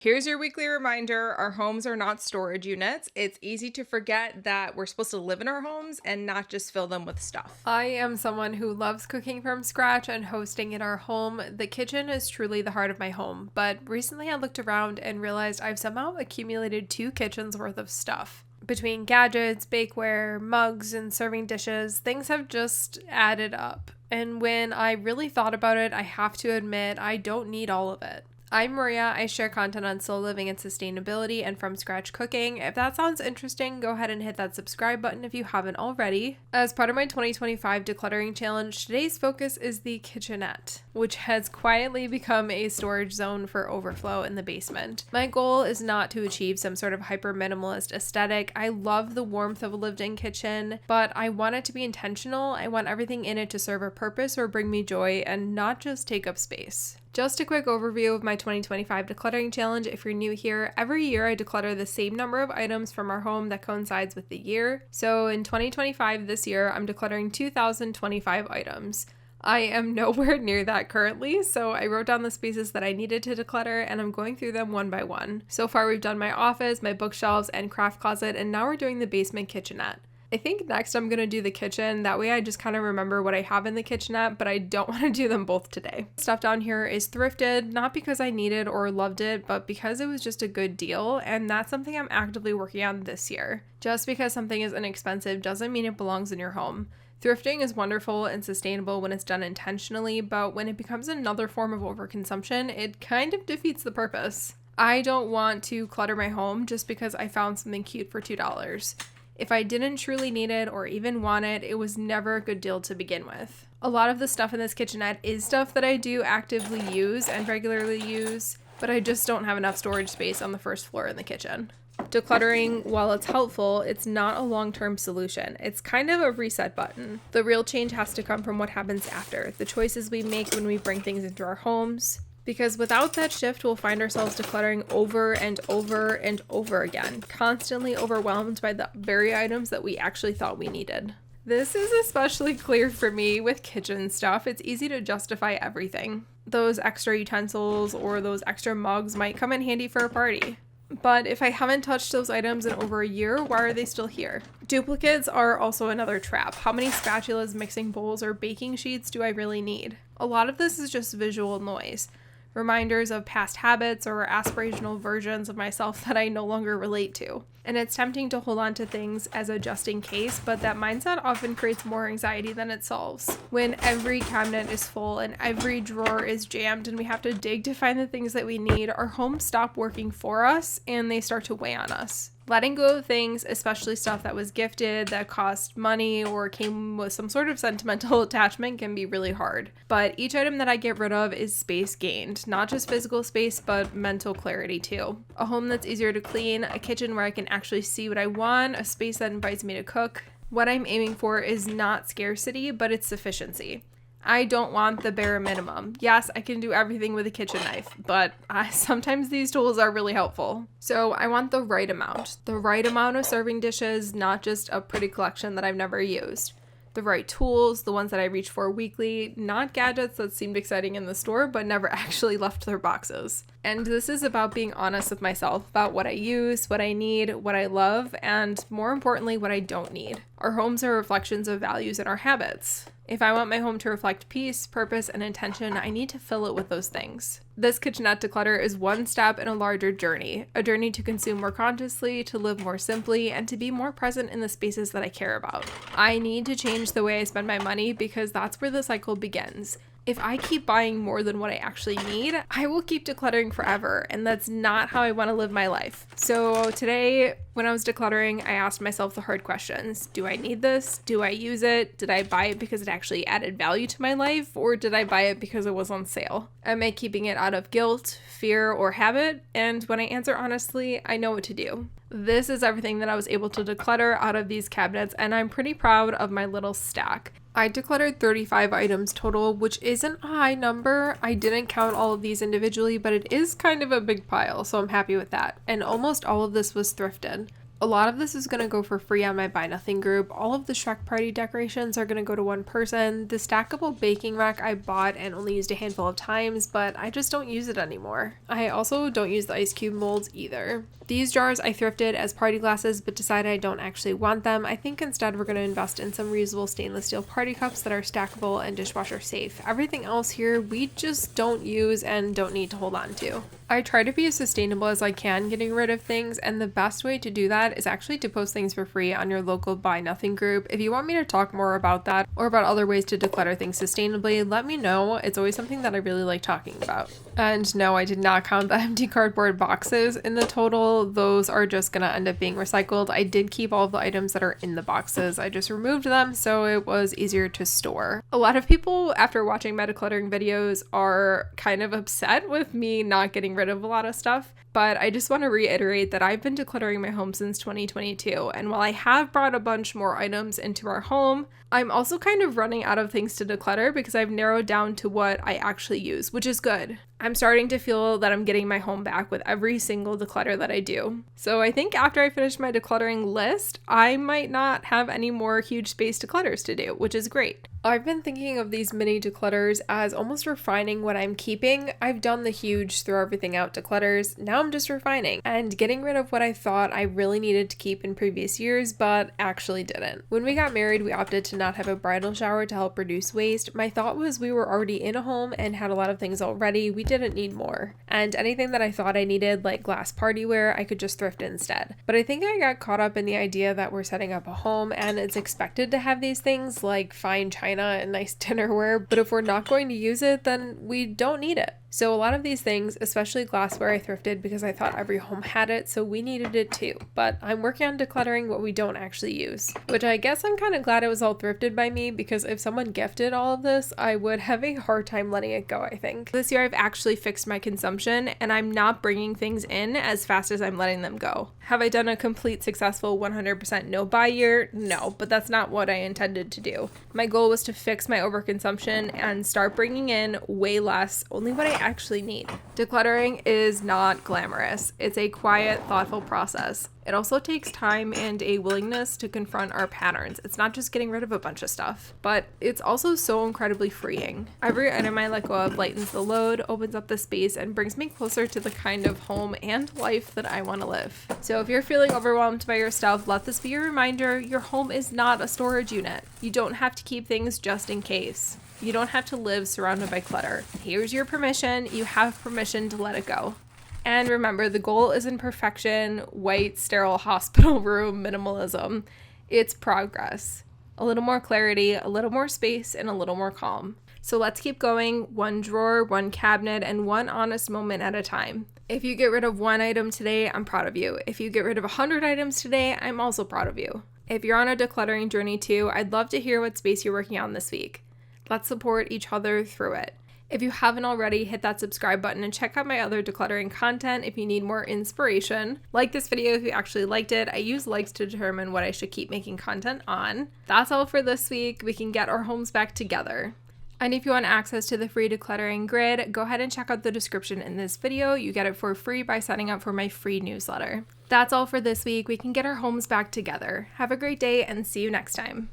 Here's your weekly reminder. Our homes are not storage units. It's easy to forget that we're supposed to live in our homes and not just fill them with stuff. I am someone who loves cooking from scratch and hosting in our home. The kitchen is truly the heart of my home, but recently I looked around and realized I've somehow accumulated 2 kitchens worth of stuff. Between gadgets, bakeware, mugs, and serving dishes, things have just added up. And when I really thought about it, I have to admit I don't need all of it. I'm Maria. I share content on slow living and sustainability and from scratch cooking. If that sounds interesting, go ahead and hit that subscribe button if you haven't already. As part of my 2025 decluttering challenge, today's focus is the kitchenette, which has quietly become a storage zone for overflow in the basement. My goal is not to achieve some sort of hyper minimalist aesthetic. I love the warmth of a lived-in kitchen, but I want it to be intentional. I want everything in it to serve a purpose or bring me joy and not just take up space. Just a quick overview of my 2025 decluttering challenge. If you're new here, every year I declutter the same number of items from our home that coincides with the year. So in 2025, this year, I'm decluttering 2,025 items. I am nowhere near that currently, so I wrote down the spaces that I needed to declutter and I'm going through them one by one. So far we've done my office, my bookshelves, and craft closet, and now we're doing the basement kitchenette. I think next I'm going to do the kitchen. That way I just kind of remember what I have in the kitchenette, but I don't want to do them both today. Stuff down here is thrifted, not because I needed or loved it, but because it was just a good deal, and that's something I'm actively working on this year. Just because something is inexpensive doesn't mean it belongs in your home. Thrifting is wonderful and sustainable when it's done intentionally, but when it becomes another form of overconsumption, it kind of defeats the purpose. I don't want to clutter my home just because I found something cute for $2. If I didn't truly need it or even want it, it was never a good deal to begin with. A lot of the stuff in this kitchenette is stuff that I do actively use and regularly use, but I just don't have enough storage space on the first floor in the kitchen. Decluttering, while it's helpful, it's not a long-term solution. It's kind of a reset button. The real change has to come from what happens after, the choices we make when we bring things into our homes. Because without that shift, we'll find ourselves decluttering over and over and over again, constantly overwhelmed by the very items that we actually thought we needed. This is especially clear for me with kitchen stuff. It's easy to justify everything. Those extra utensils or those extra mugs might come in handy for a party. But if I haven't touched those items in over a year, why are they still here? Duplicates are also another trap. How many spatulas, mixing bowls, or baking sheets do I really need? A lot of this is just visual noise. Reminders of past habits or aspirational versions of myself that I no longer relate to. And it's tempting to hold on to things as a just in case, but that mindset often creates more anxiety than it solves. When every cabinet is full and every drawer is jammed and we have to dig to find the things that we need, our homes stop working for us and they start to weigh on us. Letting go of things, especially stuff that was gifted, that cost money, or came with some sort of sentimental attachment, can be really hard. But each item that I get rid of is space gained, not just physical space, but mental clarity too. A home that's easier to clean, a kitchen where I can actually see what I want, a space that invites me to cook. What I'm aiming for is not scarcity, but it's sufficiency. I don't want the bare minimum. Yes, I can do everything with a kitchen knife, but sometimes these tools are really helpful. So I want the right amount of serving dishes, not just a pretty collection that I've never used. The right tools, the ones that I reach for weekly, not gadgets that seemed exciting in the store but never actually left their boxes. And this is about being honest with myself about what I use, what I need, what I love, and more importantly, what I don't need. Our homes are reflections of values and our habits. If I want my home to reflect peace, purpose, and intention, I need to fill it with those things. This kitchenette declutter is one step in a larger journey, a journey to consume more consciously, to live more simply, and to be more present in the spaces that I care about. I need to change the way I spend my money because that's where the cycle begins. If I keep buying more than what I actually need, I will keep decluttering forever, and that's not how I want to live my life. So today, when I was decluttering, I asked myself the hard questions. Do I need this? Do I use it? Did I buy it because it actually added value to my life, or did I buy it because it was on sale? Am I keeping it out of guilt, fear, or habit? And when I answer honestly, I know what to do. This is everything that I was able to declutter out of these cabinets, and I'm pretty proud of my little stack. I decluttered 35 items total, which isn't a high number. I didn't count all of these individually, but it is kind of a big pile, so I'm happy with that. And almost all of this was thrifted. A lot of this is going to go for free on my Buy Nothing group. All of the Shrek Party decorations are going to go to one person. The stackable baking rack I bought and only used a handful of times, but I just don't use it anymore. I also don't use the ice cube molds either. These jars I thrifted as party glasses, but decided I don't actually want them. I think instead we're going to invest in some reusable stainless steel party cups that are stackable and dishwasher safe. Everything else here we just don't use and don't need to hold on to. I try to be as sustainable as I can getting rid of things, and the best way to do that is actually to post things for free on your local Buy Nothing group. If you want me to talk more about that or about other ways to declutter things sustainably, let me know. It's always something that I really like talking about. And no, I did not count the empty cardboard boxes in the total. Those are just gonna end up being recycled. I did keep all of the items that are in the boxes. I just removed them so it was easier to store. A lot of people after watching my decluttering videos are kind of upset with me not getting rid of a lot of stuff, but I just want to reiterate that I've been decluttering my home since 2022, and while I have brought a bunch more items into our home, I'm also kind of running out of things to declutter because I've narrowed down to what I actually use, which is good. I'm starting to feel that I'm getting my home back with every single declutter that I do. So I think after I finish my decluttering list, I might not have any more huge space declutters to do, which is great. I've been thinking of these mini declutters as almost refining what I'm keeping. I've done the huge throw everything out declutters. Now I'm just refining and getting rid of what I thought I really needed to keep in previous years, but actually didn't. When we got married, we opted to not have a bridal shower to help reduce waste. My thought was we were already in a home and had a lot of things already. We didn't need more. And anything that I thought I needed, like glass partyware, I could just thrift instead. But I think I got caught up in the idea that we're setting up a home and it's expected to have these things like fine china and nice dinnerware, but if we're not going to use it, then we don't need it. So a lot of these things, especially glassware, I thrifted because I thought every home had it, so we needed it too. But I'm working on decluttering what we don't actually use, which I guess I'm kind of glad it was all thrifted by me, because if someone gifted all of this, I would have a hard time letting it go, I think. This year I've actually fixed my consumption, and I'm not bringing things in as fast as I'm letting them go. Have I done a complete successful 100% no buy year? No, but that's not what I intended to do. My goal was to fix my overconsumption and start bringing in way less, only what I actually need. Decluttering is not glamorous. It's a quiet, thoughtful process. It also takes time and a willingness to confront our patterns. It's not just getting rid of a bunch of stuff, but it's also so incredibly freeing. Every item I let go of lightens the load, opens up the space, and brings me closer to the kind of home and life that I want to live. So if you're feeling overwhelmed by your stuff, let this be a reminder: your home is not a storage unit. You don't have to keep things just in case. You don't have to live surrounded by clutter. Here's your permission. You have permission to let it go. And remember, the goal isn't perfection, white, sterile hospital room minimalism. It's progress. A little more clarity, a little more space, and a little more calm. So let's keep going, one drawer, one cabinet, and one honest moment at a time. If you get rid of one item today, I'm proud of you. If you get rid of 100 items today, I'm also proud of you. If you're on a decluttering journey too, I'd love to hear what space you're working on this week. Let's support each other through it. If you haven't already, hit that subscribe button and check out my other decluttering content if you need more inspiration. Like this video if you actually liked it. I use likes to determine what I should keep making content on. That's all for this week. We can get our homes back together. And if you want access to the free decluttering grid, go ahead and check out the description in this video. You get it for free by signing up for my free newsletter. That's all for this week. We can get our homes back together. Have a great day and see you next time.